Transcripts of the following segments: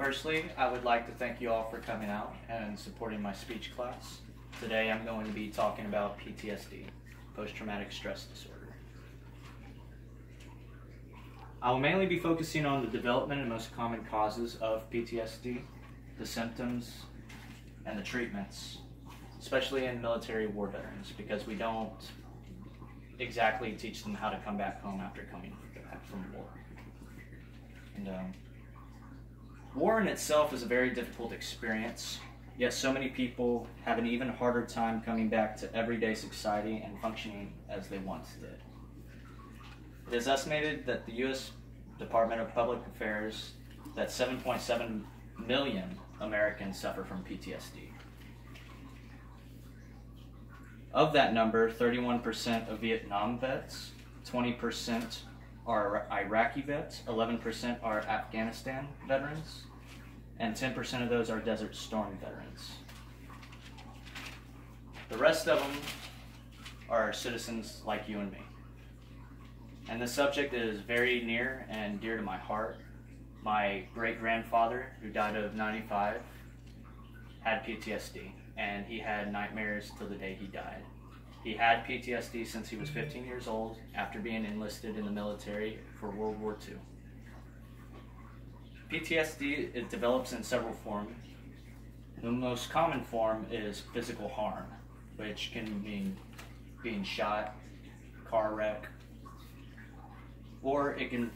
Firstly, I would like to thank you all for coming out and supporting my speech class. Today I'm going to be talking about PTSD, post-traumatic stress disorder. I will mainly be focusing on the development and most common causes of PTSD, the symptoms, and the treatments, especially in military war veterans, because we don't exactly teach them how to come back home after coming back from war. And war in itself is a very difficult experience, yet so many people have an even harder time coming back to everyday society and functioning as they once did. It is estimated that the U.S. Department of Public Affairs that 7.7 million Americans suffer from PTSD. Of that number, 31% of Vietnam vets, 20% are Iraqi vets, 11% are Afghanistan veterans, and 10% of those are Desert Storm veterans. The rest of them are citizens like you and me. And the subject is very near and dear to my heart. My great-grandfather, who died of 95, had PTSD, and he had nightmares till the day he died. He had PTSD since he was 15 years old after being enlisted in the military for World War II. PTSD, it develops in several forms. The most common form is physical harm, which can mean being shot, car wreck, or it can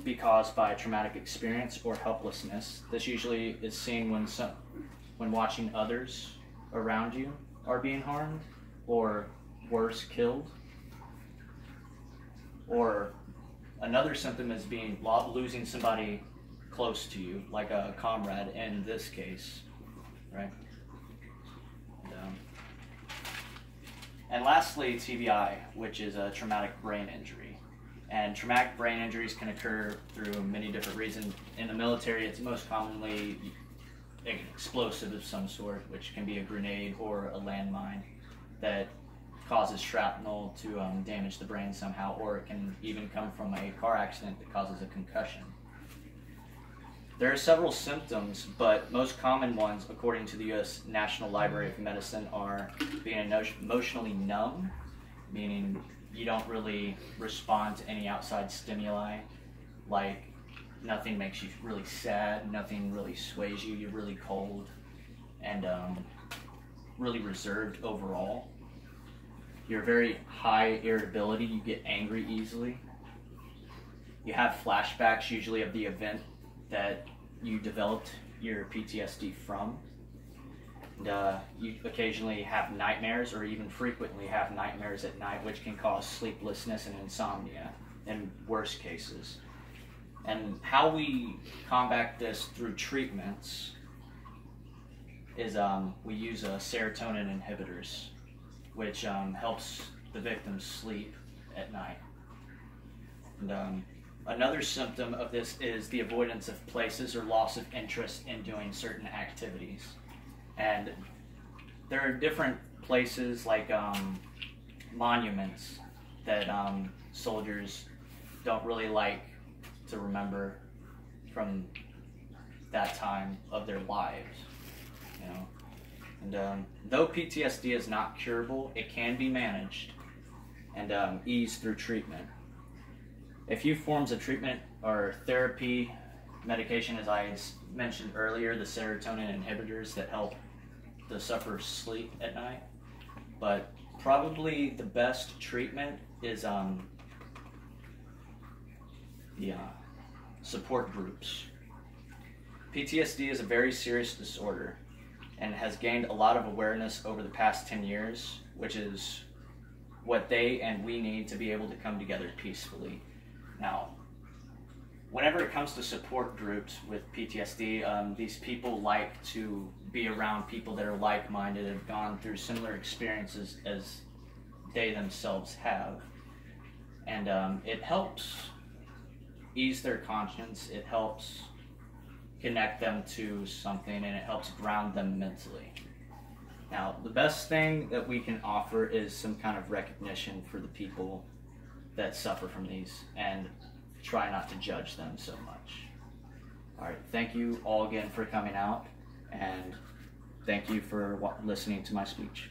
be caused by a traumatic experience or helplessness. This usually is seen when watching others around you are being harmed, or worse, killed. Or another symptom is losing somebody close to you, like a comrade in this case, right? And lastly, TBI, which is a traumatic brain injury. And traumatic brain injuries can occur through many different reasons. In the military, it's most commonly an explosive of some sort, which can be a grenade or a landmine that causes shrapnel to damage the brain somehow, or it can even come from a car accident that causes a concussion. There are several symptoms, but most common ones, according to the U.S. National Library of Medicine, are being emotionally numb, meaning you don't really respond to any outside stimuli, like nothing makes you really sad, nothing really sways you, you're really cold, and really reserved overall. You're very high irritability, you get angry easily. You have flashbacks usually of the event that you developed your PTSD from. And, you occasionally have nightmares, or even frequently have nightmares at night, which can cause sleeplessness and insomnia in worst cases. And how we combat this through treatments is we use serotonin inhibitors, which helps the victim sleep at night. And another symptom of this is the avoidance of places or loss of interest in doing certain activities. And there are different places like monuments that soldiers don't really like to remember from that time of their lives, you know. And though PTSD is not curable, it can be managed and eased through treatment. A few forms of treatment are therapy, medication, as I mentioned earlier, the serotonin inhibitors that help the sufferer sleep at night. But probably the best treatment is the support groups. PTSD is a very serious disorder and has gained a lot of awareness over the past 10 years, which is what they and we need to be able to come together peacefully. Now, whenever it comes to support groups with PTSD, these people like to be around people that are like-minded, have gone through similar experiences as they themselves have. And it helps ease their conscience, it helps connect them to something, and it helps ground them mentally. Now, the best thing that we can offer is some kind of recognition for the people that suffer from these, and try not to judge them so much. All right. Thank you all again for coming out, and thank you for listening to my speech.